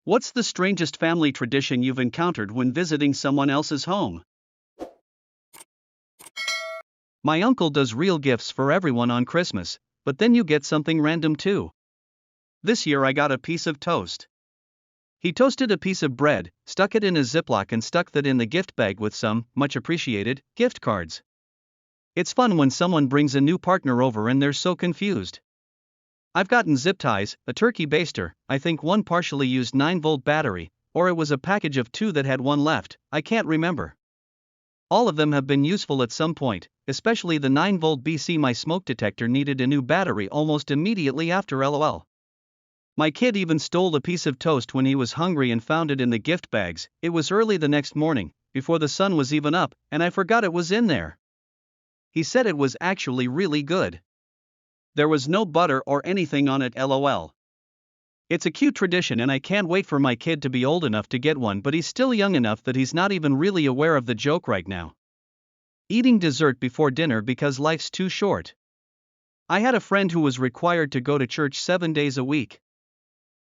What's the strangest family tradition you've encountered when visiting someone else's home? My uncle does real gifts for everyone on Christmas, but then you get something random too. This year I got a piece of toast. He toasted a piece of bread, stuck it in a Ziploc and stuck that in the gift bag with some, much appreciated, gift cards. It's fun when someone brings a new partner over and they're so confused. I've gotten zip ties, a turkey baster, I think one partially used 9-volt battery, or it was a package of 2 that had one left, I can't remember. All of them have been useful at some point, especially the 9-volt BC. My smoke detector needed a new battery almost immediately after LOL. My kid even stole a piece of toast when he was hungry and found it in the gift bags. It was early the next morning, before the sun was even up, and I forgot it was in there. He said it was actually really good. There was no butter or anything on it, LOL. It's a cute tradition and I can't wait for my kid to be old enough to get one, but he's still young enough that he's not even really aware of the joke right now. Eating dessert before dinner because life's too short. I had a friend who was required to go to church 7 days a week.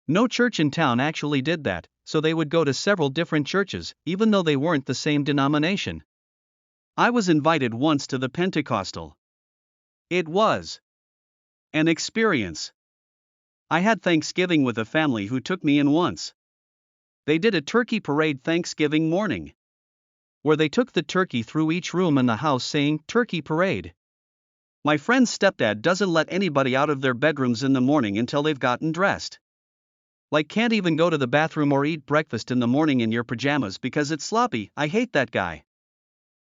No church in town actually did that, so they would go to several different churches, even though they weren't the same denomination. I was invited once to the Pentecostal. It was an experience. I had Thanksgiving with a family who took me in once. They did a turkey parade Thanksgiving morning, where they took the turkey through each room in the house saying, "Turkey Parade." My friend's stepdad doesn't let anybody out of their bedrooms in the morning until they've gotten dressed. Like, can't even go to the bathroom or eat breakfast in the morning in your pajamas because it's sloppy. I hate that guy.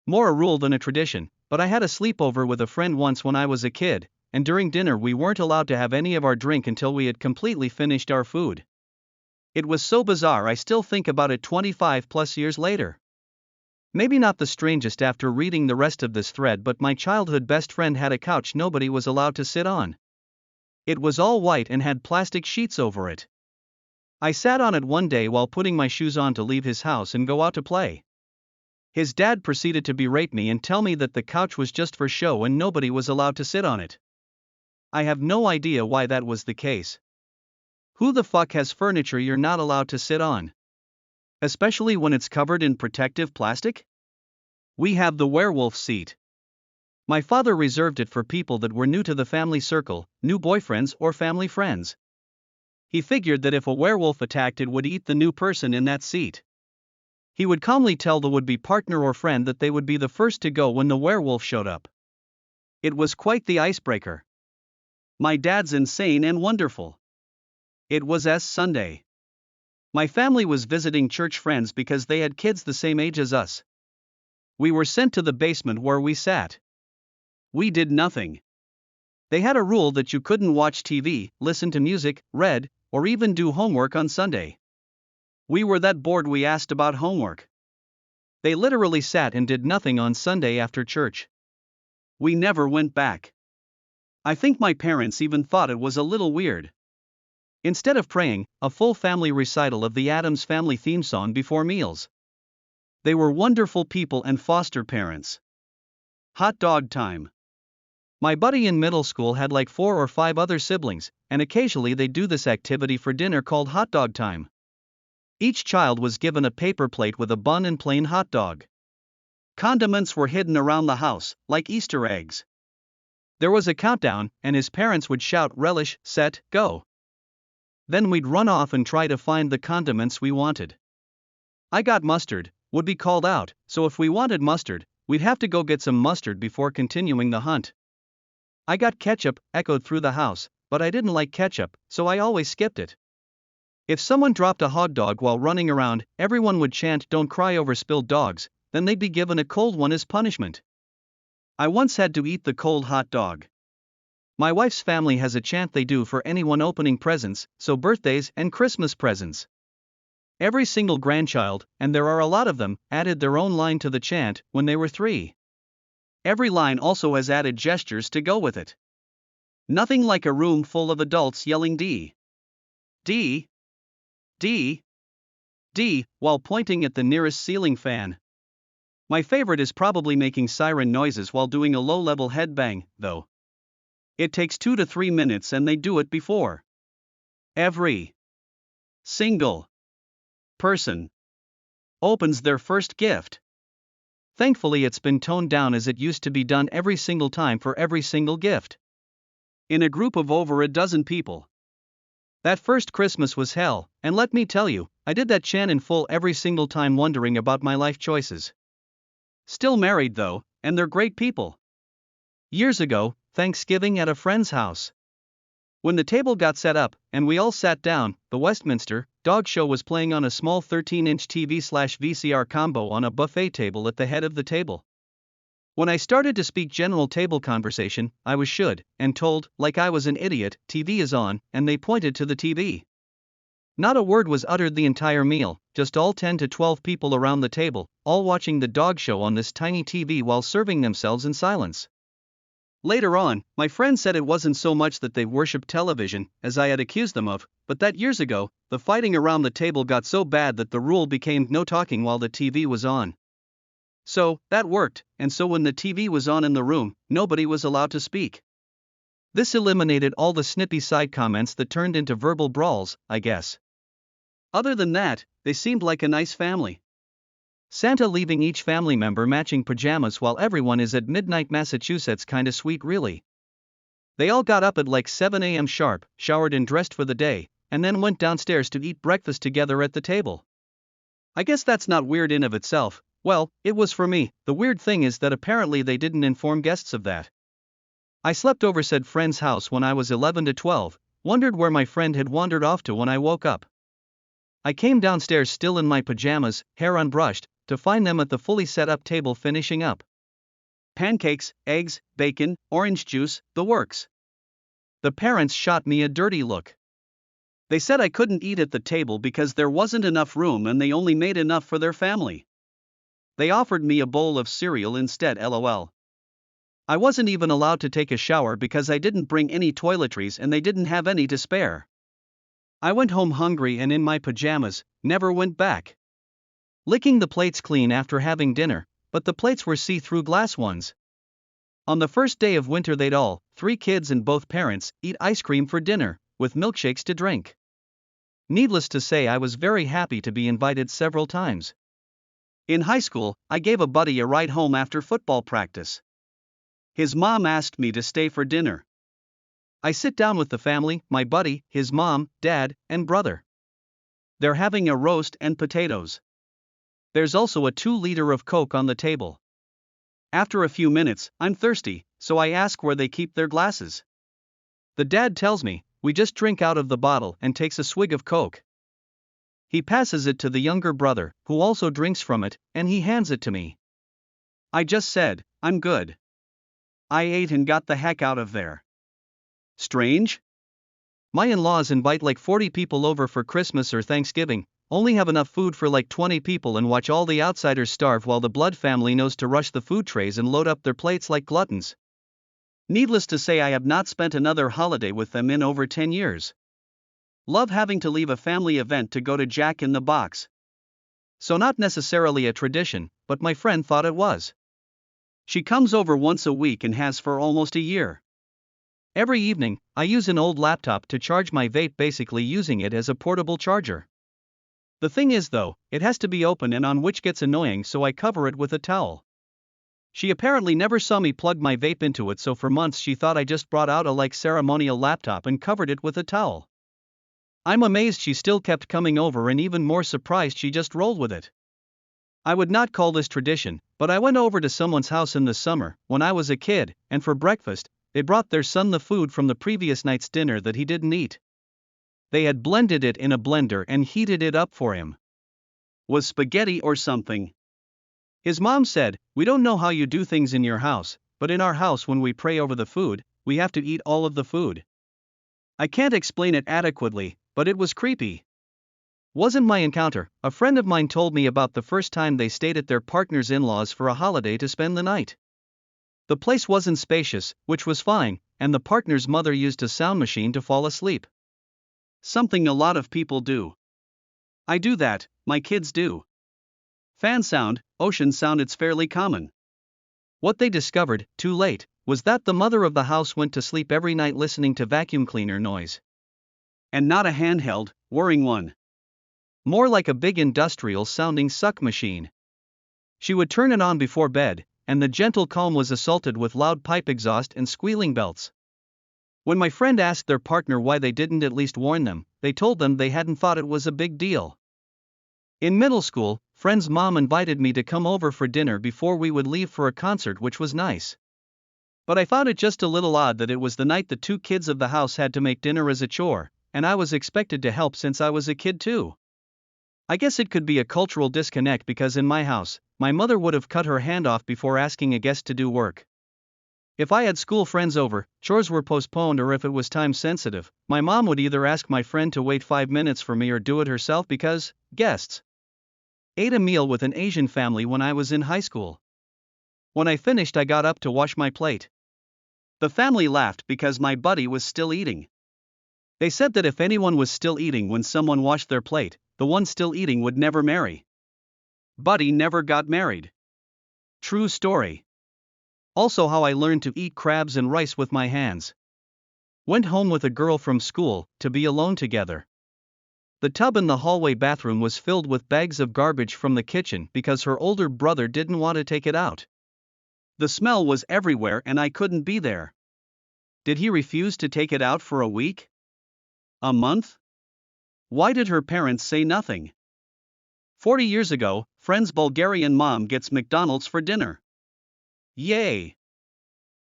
More a rule than a tradition, but I had a sleepover with a friend once when I was a kid, and during dinner we weren't allowed to have any of our drink until we had completely finished our food. It was so bizarre I still think about it 25 plus years later. Maybe not the strangest after reading the rest of this thread, but my childhood best friend had a couch nobody was allowed to sit on. It was all white and had plastic sheets over it. I sat on it one day while putting my shoes on to leave his house and go out to play. His dad proceeded to berate me and tell me that the couch was just for show and nobody was allowed to sit on it. I have no idea why that was the case. Who the fuck has furniture you're not allowed to sit on? Especially when it's covered in protective plastic? We have the werewolf seat. My father reserved it for people that were new to the family circle, new boyfriends or family friends. He figured that if a werewolf attacked, it would eat the new person in that seat. He would calmly tell the would-be partner or friend that they would be the first to go when the werewolf showed up. It was quite the icebreaker. My dad's insane and wonderful. It was Sunday. My family was visiting church friends because they had kids the same age as us. We were sent to the basement where we sat. We did nothing. They had a rule that you couldn't watch TV, listen to music, read, or even do homework on Sunday. We were that bored we asked about homework. They literally sat and did nothing on Sunday after church. We never went back. I think my parents even thought it was a little weird. Instead of praying, a full family recital of the Addams Family theme song before meals. They were wonderful people and foster parents. Hot dog time. My buddy in middle school had like 4 or 5 other siblings, and occasionally they'd do this activity for dinner called hot dog time. Each child was given a paper plate with a bun and plain hot dog. Condiments were hidden around the house, like Easter eggs. There was a countdown, and his parents would shout relish, set, go. Then we'd run off and try to find the condiments we wanted. I got mustard, would be called out, so if we wanted mustard, we'd have to go get some mustard before continuing the hunt. I got ketchup, echoed through the house, but I didn't like ketchup, so I always skipped it. If someone dropped a hot dog while running around, everyone would chant "Don't cry over spilled dogs," then they'd be given a cold one as punishment. I once had to eat the cold hot dog. My wife's family has a chant they do for anyone opening presents, so birthdays and Christmas presents. Every single grandchild, and there are a lot of them, added their own line to the chant when they were 3. Every line also has added gestures to go with it. Nothing like a room full of adults yelling D, D, D, D, while pointing at the nearest ceiling fan. My favorite is probably making siren noises while doing a low-level headbang, though. It takes 2 to 3 minutes and they do it before every single person opens their first gift. Thankfully, it's been toned down as it used to be done every single time for every single gift. In a group of over a dozen people. That first Christmas was hell, and let me tell you, I did that chant in full every single time wondering about my life choices. Still married though, and they're great people. Years ago, Thanksgiving at a friend's house. When the table got set up, and we all sat down, the Westminster Dog Show was playing on a small 13-inch TV/VCR combo on a buffet table at the head of the table. When I started to speak general table conversation, I was shooed and told, like I was an idiot, TV is on, and they pointed to the TV. Not a word was uttered the entire meal, just all 10 to 12 people around the table, all watching the dog show on this tiny TV while serving themselves in silence. Later on, my friend said it wasn't so much that they worshipped television, as I had accused them of, but that years ago, the fighting around the table got so bad that the rule became no talking while the TV was on. So, that worked, and so when the TV was on in the room, nobody was allowed to speak. This eliminated all the snippy side comments that turned into verbal brawls, I guess. Other than that, they seemed like a nice family. Santa leaving each family member matching pajamas while everyone is at midnight Massachusetts kinda sweet really. They all got up at like 7 a.m. sharp, showered and dressed for the day, and then went downstairs to eat breakfast together at the table. I guess that's not weird in of itself. Well, it was for me. The weird thing is that apparently they didn't inform guests of that. I slept over said friend's house when I was 11 to 12, wondered where my friend had wandered off to when I woke up. I came downstairs still in my pajamas, hair unbrushed, to find them at the fully set up table finishing up. Pancakes, eggs, bacon, orange juice, the works. The parents shot me a dirty look. They said I couldn't eat at the table because there wasn't enough room and they only made enough for their family. They offered me a bowl of cereal instead, lol. I wasn't even allowed to take a shower because I didn't bring any toiletries and they didn't have any to spare. I went home hungry and in my pajamas, never went back. Licking the plates clean after having dinner, but the plates were see-through glass ones. On the first day of winter they'd all, 3 kids and both parents, eat ice cream for dinner, with milkshakes to drink. Needless to say, I was very happy to be invited several times. In high school, I gave a buddy a ride home after football practice. His mom asked me to stay for dinner. I sit down with the family, my buddy, his mom, dad, and brother. They're having a roast and potatoes. There's also a 2-liter of Coke on the table. After a few minutes, I'm thirsty, so I ask where they keep their glasses. The dad tells me, we just drink out of the bottle, and takes a swig of Coke. He passes it to the younger brother, who also drinks from it, and he hands it to me. I just said, I'm good. I ate and got the heck out of there. Strange? My in-laws invite like 40 people over for Christmas or Thanksgiving, only have enough food for like 20 people and watch all the outsiders starve while the blood family knows to rush the food trays and load up their plates like gluttons. Needless to say, I have not spent another holiday with them in over 10 years. Love having to leave a family event to go to Jack in the Box. So not necessarily a tradition, but my friend thought it was. She comes over once a week and has for almost a year. Every evening, I use an old laptop to charge my vape, basically using it as a portable charger. The thing is though, it has to be open and on, which gets annoying, so I cover it with a towel. She apparently never saw me plug my vape into it, so for months she thought I just brought out a like ceremonial laptop and covered it with a towel. I'm amazed she still kept coming over, and even more surprised she just rolled with it. I would not call this tradition, but I went over to someone's house in the summer, when I was a kid, and for breakfast, they brought their son the food from the previous night's dinner that he didn't eat. They had blended it in a blender and heated it up for him. Was spaghetti or something. His mom said, we don't know how you do things in your house, but in our house when we pray over the food, we have to eat all of the food. I can't explain it adequately, but it was creepy. Wasn't my encounter. A friend of mine told me about the first time they stayed at their partner's in-laws for a holiday to spend the night. The place wasn't spacious, which was fine, and the partner's mother used a sound machine to fall asleep. Something a lot of people do. I do that, my kids do. Fan sound, ocean sound, it's fairly common. What they discovered, too late, was that the mother of the house went to sleep every night listening to vacuum cleaner noise. And not a handheld, whirring one. More like a big industrial-sounding suck machine. She would turn it on before bed, and the gentle calm was assaulted with loud pipe exhaust and squealing belts. When my friend asked their partner why they didn't at least warn them, they told them they hadn't thought it was a big deal. In middle school, friend's mom invited me to come over for dinner before we would leave for a concert, which was nice. But I found it just a little odd that it was the night the two kids of the house had to make dinner as a chore, and I was expected to help since I was a kid too. I guess it could be a cultural disconnect because in my house, my mother would have cut her hand off before asking a guest to do work. If I had school friends over, chores were postponed, or if it was time sensitive, my mom would either ask my friend to wait 5 minutes for me or do it herself because guests. Ate a meal with an Asian family when I was in high school. When I finished, I got up to wash my plate. The family laughed because my buddy was still eating. They said that if anyone was still eating when someone washed their plate, the one still eating would never marry. Buddy never got married. True story. Also how I learned to eat crabs and rice with my hands. Went home with a girl from school, to be alone together. The tub in the hallway bathroom was filled with bags of garbage from the kitchen because her older brother didn't want to take it out. The smell was everywhere and I couldn't be there. Did he refuse to take it out for a week? A month? Why did her parents say nothing? 40 years ago, friend's Bulgarian mom gets McDonald's for dinner. Yay!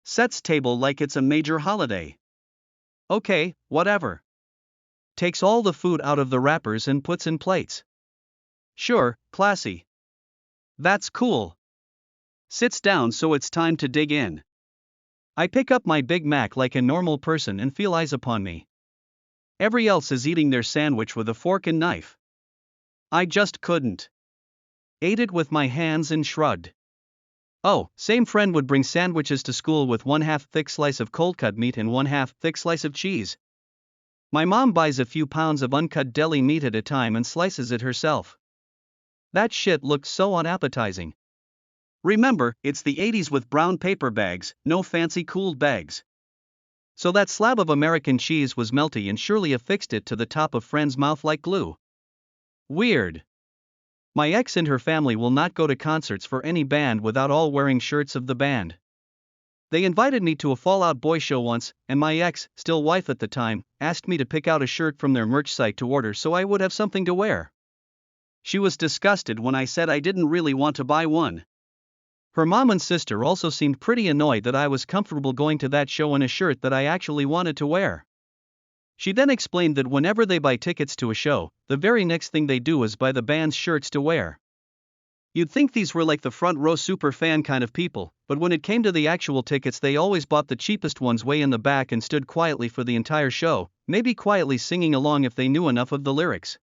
Sets table like it's a major holiday. Okay, whatever. Takes all the food out of the wrappers and puts in plates. Sure, classy. That's cool. Sits down, so it's time to dig in. I pick up my Big Mac like a normal person and feel eyes upon me. Every else is eating their sandwich with a fork and knife. I just couldn't. Ate it with my hands and shrugged. Oh, same friend would bring sandwiches to school with 1/2 thick slice of cold cut meat and 1/2 thick slice of cheese. My mom buys a few pounds of uncut deli meat at a time and slices it herself. That shit looked so unappetizing. Remember, it's the 80s with brown paper bags, no fancy cooled bags. So that slab of American cheese was melty and surely affixed it to the top of friend's mouth like glue. Weird. My ex and her family will not go to concerts for any band without all wearing shirts of the band. They invited me to a Fall Out Boy show once, and my ex, still wife at the time, asked me to pick out a shirt from their merch site to order so I would have something to wear. She was disgusted when I said I didn't really want to buy one. Her mom and sister also seemed pretty annoyed that I was comfortable going to that show in a shirt that I actually wanted to wear. She then explained that whenever they buy tickets to a show, the very next thing they do is buy the band's shirts to wear. You'd think these were like the front row super fan kind of people, but when it came to the actual tickets, they always bought the cheapest ones way in the back and stood quietly for the entire show, maybe quietly singing along if they knew enough of the lyrics.